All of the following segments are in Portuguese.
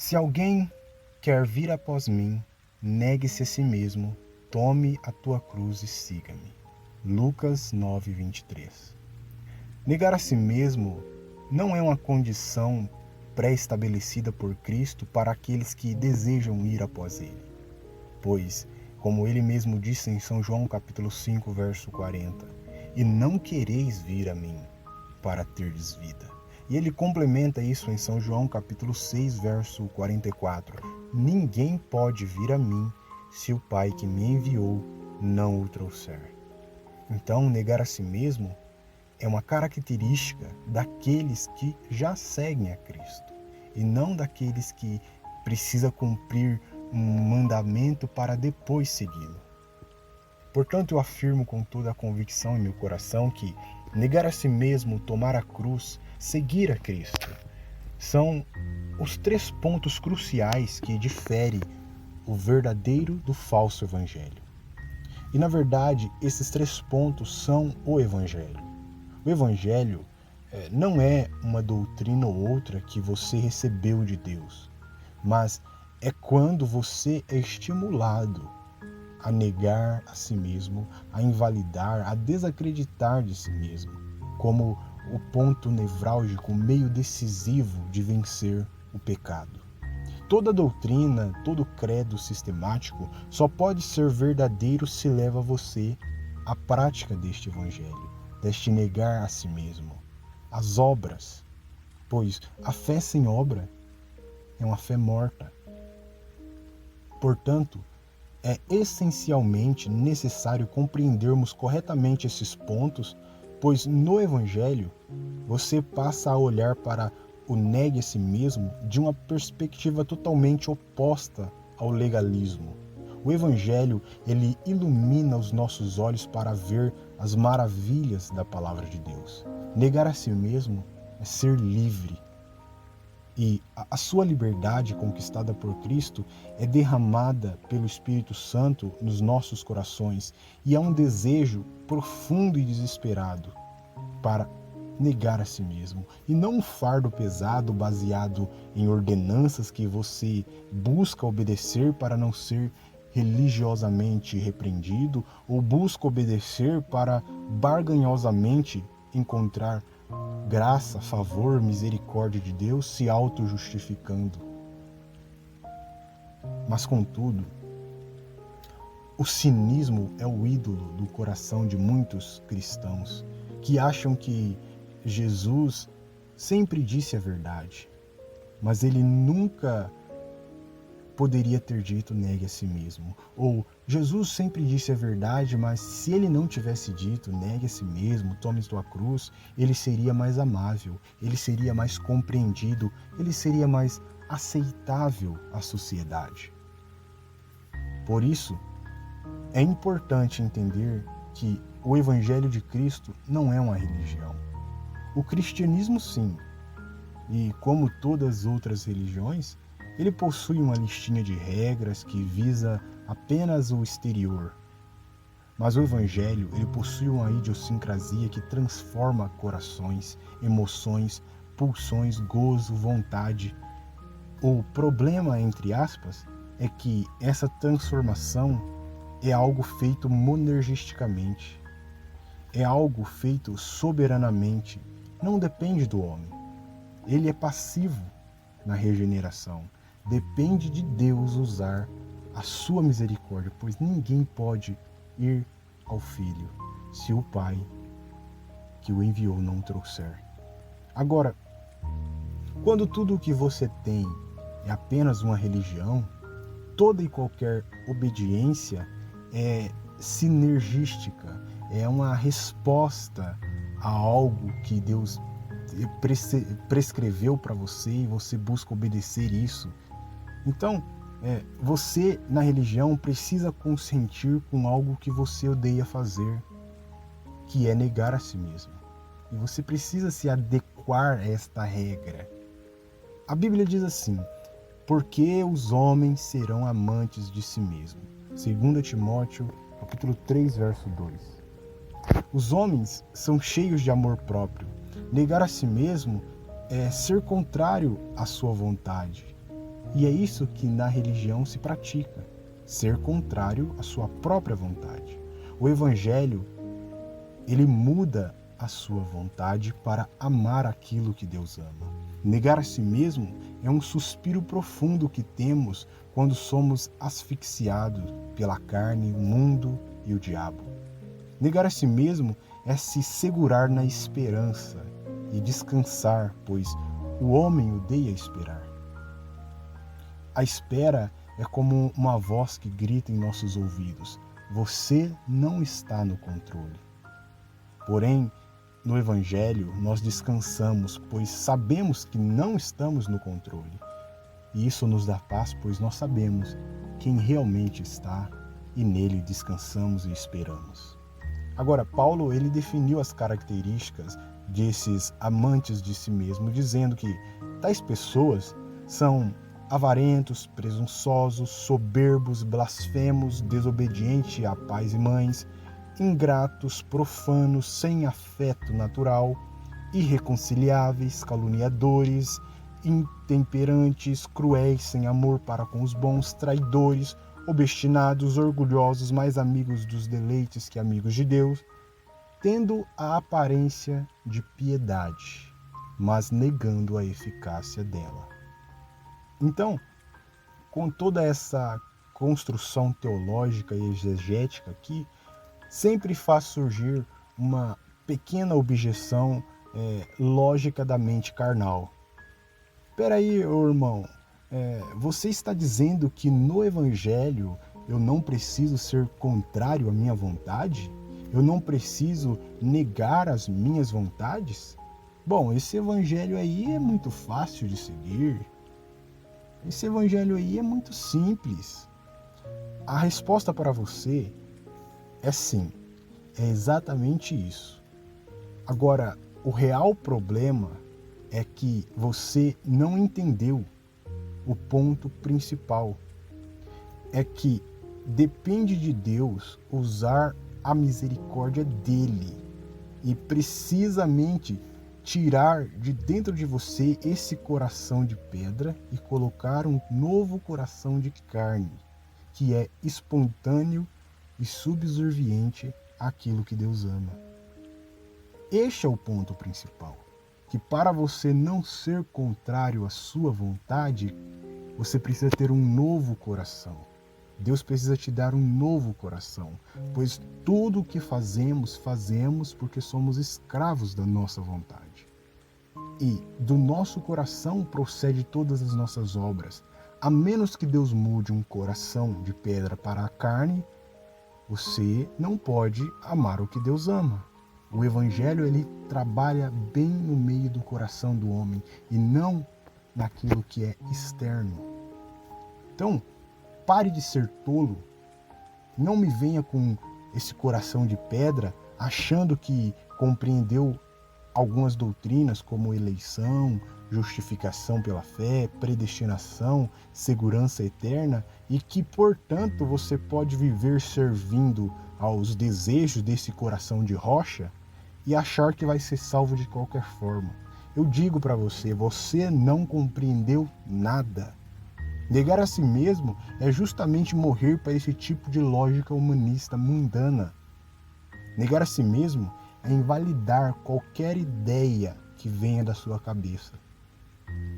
Se alguém quer vir após mim, negue-se a si mesmo, tome a tua cruz e siga-me. Lucas 9:23. Negar a si mesmo não é uma condição pré-estabelecida por Cristo para aqueles que desejam ir após ele. Pois, como ele mesmo disse em São João capítulo 5, verso 40, e não quereis vir a mim para terdes vida. E ele complementa isso em São João capítulo 6, verso 44. Ninguém pode vir a mim se o Pai que me enviou não o trouxer. Então, negar a si mesmo é uma característica daqueles que já seguem a Cristo e não daqueles que precisam cumprir um mandamento para depois segui-lo. Portanto, eu afirmo com toda a convicção em meu coração que negar a si mesmo, tomar a cruz, seguir a Cristo, são os 3 pontos cruciais que diferem o verdadeiro do falso evangelho. E na verdade, esses 3 pontos são o evangelho. O evangelho não é uma doutrina ou outra que você recebeu de Deus, mas é quando você é estimulado a negar a si mesmo, a invalidar, a desacreditar de si mesmo, como o ponto nevrálgico, meio decisivo de vencer o pecado. Toda doutrina, todo credo sistemático só pode ser verdadeiro se leva você à prática deste evangelho, deste negar a si mesmo, as obras, pois a fé sem obra é uma fé morta. Portanto, é essencialmente necessário compreendermos corretamente esses pontos, pois no Evangelho você passa a olhar para o negue a si mesmo de uma perspectiva totalmente oposta ao legalismo. O Evangelho, ele ilumina os nossos olhos para ver as maravilhas da Palavra de Deus. Negar a si mesmo é ser livre. E a sua liberdade conquistada por Cristo é derramada pelo Espírito Santo nos nossos corações e há um desejo profundo e desesperado para negar a si mesmo e não um fardo pesado baseado em ordenanças que você busca obedecer para não ser religiosamente repreendido ou busca obedecer para barganhosamente encontrar graça, favor, misericórdia de Deus se auto-justificando. Mas, contudo, o cinismo é o ídolo do coração de muitos cristãos que acham que Jesus sempre disse a verdade, mas ele nunca poderia ter dito negue a si mesmo. Ou Jesus sempre disse a verdade, mas se ele não tivesse dito negue a si mesmo, tome tua cruz, ele seria mais amável, ele seria mais compreendido, ele seria mais aceitável à sociedade. Por isso, é importante entender que o Evangelho de Cristo não é uma religião. O cristianismo, sim, e como todas as outras religiões, ele possui uma listinha de regras que visa apenas o exterior. Mas o Evangelho, ele possui uma idiosincrasia que transforma corações, emoções, pulsões, gozo, vontade. O problema, entre aspas, é que essa transformação é algo feito monergisticamente. É algo feito soberanamente. Não depende do homem. Ele é passivo na regeneração. Depende de Deus usar a sua misericórdia, pois ninguém pode ir ao Filho se o Pai que o enviou não o trouxer. Agora, quando tudo o que você tem é apenas uma religião, toda e qualquer obediência é sinergística, é uma resposta a algo que Deus prescreveu para você e você busca obedecer isso. Então, você na religião precisa consentir com algo que você odeia fazer, que é negar a si mesmo. E você precisa se adequar a esta regra. A Bíblia diz assim: porque os homens serão amantes de si mesmos. 2 Timóteo, capítulo 3, verso 2. Os homens são cheios de amor próprio. Negar a si mesmo é ser contrário à sua vontade. E é isso que na religião se pratica, ser contrário à sua própria vontade. O Evangelho, ele muda a sua vontade para amar aquilo que Deus ama. Negar a si mesmo é um suspiro profundo que temos quando somos asfixiados pela carne, o mundo e o diabo. Negar a si mesmo é se segurar na esperança e descansar, pois o homem odeia esperar. A espera é como uma voz que grita em nossos ouvidos: você não está no controle. Porém, no Evangelho, nós descansamos, pois sabemos que não estamos no controle. E isso nos dá paz, pois nós sabemos quem realmente está e nele descansamos e esperamos. Agora, Paulo, ele definiu as características desses amantes de si mesmo, dizendo que tais pessoas são avarentos, presunçosos, soberbos, blasfemos, desobedientes a pais e mães, ingratos, profanos, sem afeto natural, irreconciliáveis, caluniadores, intemperantes, cruéis, sem amor para com os bons, traidores, obstinados, orgulhosos, mais amigos dos deleites que amigos de Deus, tendo a aparência de piedade, mas negando a eficácia dela. Então, com toda essa construção teológica e exegética aqui, sempre faz surgir uma pequena objeção lógica da mente carnal. Peraí, irmão, você está dizendo que no Evangelho eu não preciso ser contrário à minha vontade? Eu não preciso negar as minhas vontades? Bom, esse Evangelho aí é muito fácil de seguir. Esse Evangelho aí é muito simples. A resposta para você é sim, é exatamente isso. Agora, o real problema é que você não entendeu o ponto principal. É que depende de Deus usar a misericórdia dele e precisamente tirar de dentro de você esse coração de pedra e colocar um novo coração de carne, que é espontâneo e subserviente àquilo que Deus ama. Este é o ponto principal, que para você não ser contrário à sua vontade, você precisa ter um novo coração. Deus precisa te dar um novo coração, pois tudo o que fazemos, fazemos porque somos escravos da nossa vontade. E do nosso coração procede todas as nossas obras. A menos que Deus mude um coração de pedra para a carne, você não pode amar o que Deus ama. O Evangelho, ele trabalha bem no meio do coração do homem e não naquilo que é externo. Então, pare de ser tolo. Não me venha com esse coração de pedra achando que compreendeu algumas doutrinas como eleição, justificação pela fé, predestinação, segurança eterna e que, portanto, você pode viver servindo aos desejos desse coração de rocha e achar que vai ser salvo de qualquer forma. Eu digo para você, você não compreendeu nada. Negar a si mesmo é justamente morrer para esse tipo de lógica humanista mundana. Negar a si mesmo é invalidar qualquer ideia que venha da sua cabeça.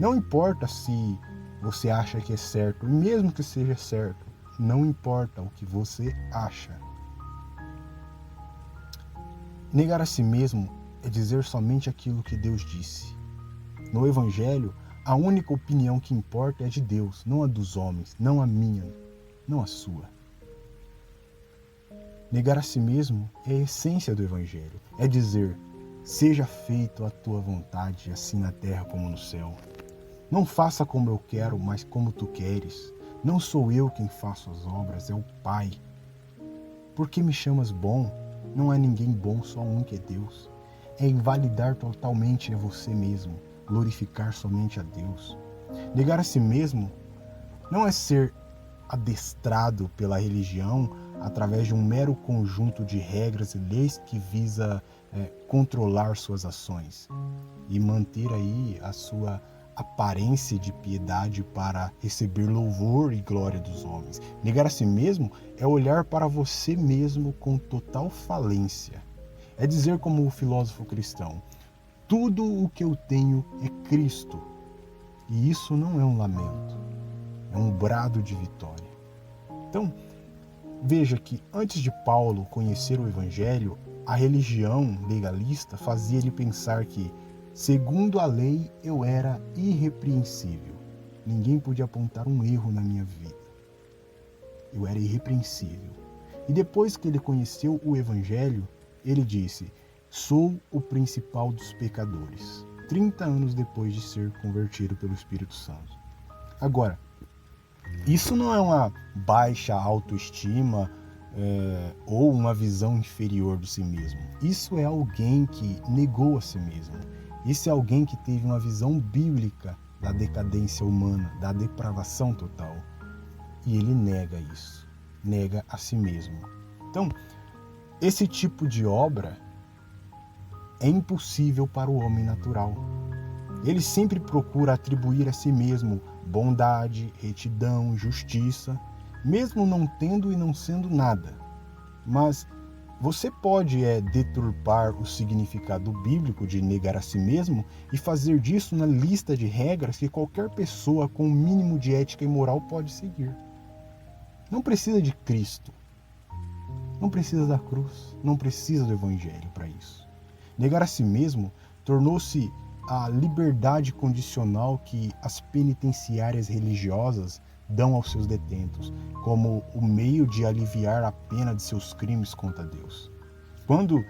Não importa se você acha que é certo, mesmo que seja certo, não importa o que você acha. Negar a si mesmo é dizer somente aquilo que Deus disse. No Evangelho, a única opinião que importa é a de Deus, não a dos homens, não a minha, não a sua. Negar a si mesmo é a essência do Evangelho. É dizer, seja feito a tua vontade, assim na terra como no céu. Não faça como eu quero, mas como tu queres. Não sou eu quem faço as obras, é o Pai. Por que me chamas bom? Não há ninguém bom, só um que é Deus. É invalidar totalmente a você mesmo, glorificar somente a Deus. Negar a si mesmo não é ser adestrado pela religião através de um mero conjunto de regras e leis que visa controlar suas ações e manter aí a sua aparência de piedade para receber louvor e glória dos homens. Negar a si mesmo é olhar para você mesmo com total falência. É dizer como o filósofo cristão: tudo o que eu tenho é Cristo. E isso não é um lamento, é um brado de vitória. Então, veja que antes de Paulo conhecer o Evangelho, a religião legalista fazia ele pensar que, segundo a lei, eu era irrepreensível. Ninguém podia apontar um erro na minha vida. Eu era irrepreensível. E depois que ele conheceu o Evangelho, ele disse: sou o principal dos pecadores. 30 anos depois de ser convertido pelo Espírito Santo. Agora, isso não é uma baixa autoestima ou uma visão inferior de si mesmo. Isso é alguém que negou a si mesmo. Isso é alguém que teve uma visão bíblica da decadência humana, da depravação total. E ele nega isso, nega a si mesmo. Então, esse tipo de obra é impossível para o homem natural. Ele sempre procura atribuir a si mesmo bondade, retidão, justiça, mesmo não tendo e não sendo nada. Mas você pode deturpar o significado bíblico de negar a si mesmo e fazer disso uma lista de regras que qualquer pessoa com o mínimo de ética e moral pode seguir. Não precisa de Cristo, não precisa da cruz, não precisa do Evangelho para isso. Negar a si mesmo tornou-se a liberdade condicional que as penitenciárias religiosas dão aos seus detentos, como o meio de aliviar a pena de seus crimes contra Deus. Quando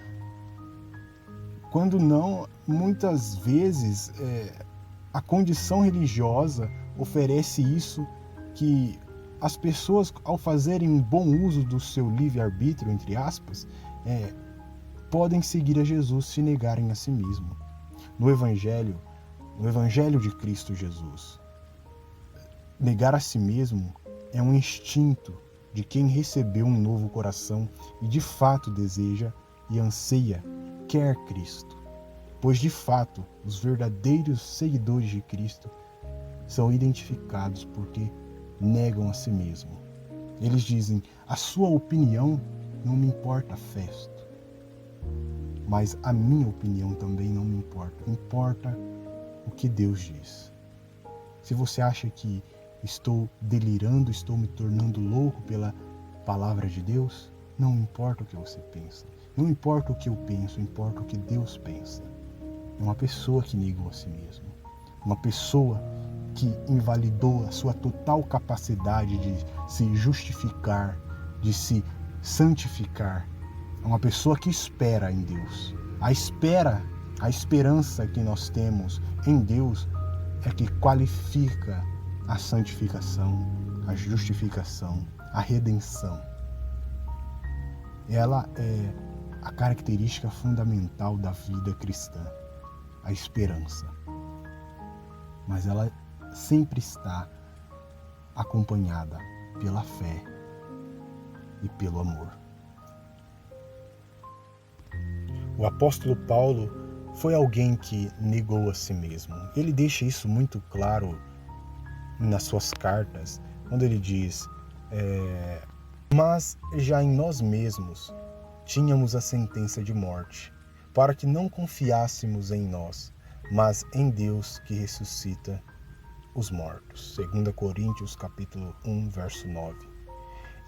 não, muitas vezes a condição religiosa oferece isso, que as pessoas, ao fazerem um bom uso do seu livre-arbítrio, entre aspas, podem seguir a Jesus se negarem a si mesmo. No Evangelho de Cristo Jesus, negar a si mesmo é um instinto de quem recebeu um novo coração e de fato deseja e anseia, quer Cristo. Pois de fato, os verdadeiros seguidores de Cristo são identificados porque negam a si mesmo. Eles dizem: a sua opinião não me importa, Festo. Mas a minha opinião também não me importa. Importa o que Deus diz. Se você acha que estou delirando, estou me tornando louco pela palavra de Deus, não importa o que você pensa. Não importa o que eu penso, importa o que Deus pensa. É uma pessoa que negou a si mesmo. Uma pessoa que invalidou a sua total capacidade de se justificar, de se santificar. É uma pessoa que espera em Deus. A esperança que nós temos em Deus é que qualifica a santificação, a justificação, a redenção. Ela é a característica fundamental da vida cristã, a esperança. Mas ela sempre está acompanhada pela fé e pelo amor. O apóstolo Paulo foi alguém que negou a si mesmo. Ele deixa isso muito claro nas suas cartas, quando ele diz: mas já em nós mesmos tínhamos a sentença de morte, para que não confiássemos em nós, mas em Deus que ressuscita os mortos. 2 Coríntios capítulo 1, verso 9.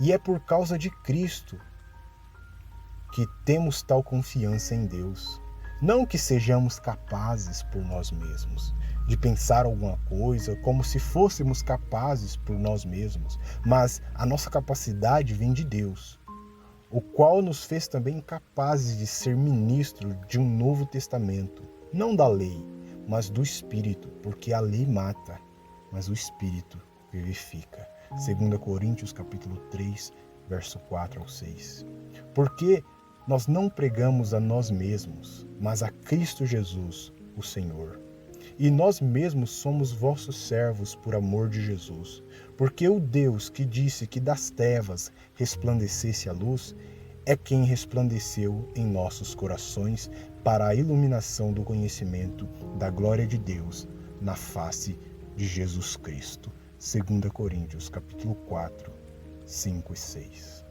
E é por causa de Cristo que temos tal confiança em Deus. Não que sejamos capazes por nós mesmos de pensar alguma coisa como se fôssemos capazes por nós mesmos, mas a nossa capacidade vem de Deus, o qual nos fez também capazes de ser ministros de um novo testamento, não da lei, mas do Espírito, porque a lei mata, mas o Espírito vivifica. 2 Coríntios capítulo 3, verso 4 ao 6. Porque nós não pregamos a nós mesmos, mas a Cristo Jesus, o Senhor. E nós mesmos somos vossos servos por amor de Jesus. Porque o Deus que disse que das trevas resplandecesse a luz, é quem resplandeceu em nossos corações para a iluminação do conhecimento da glória de Deus, na face de Jesus Cristo. 2 Coríntios capítulo 4, 5 e 6.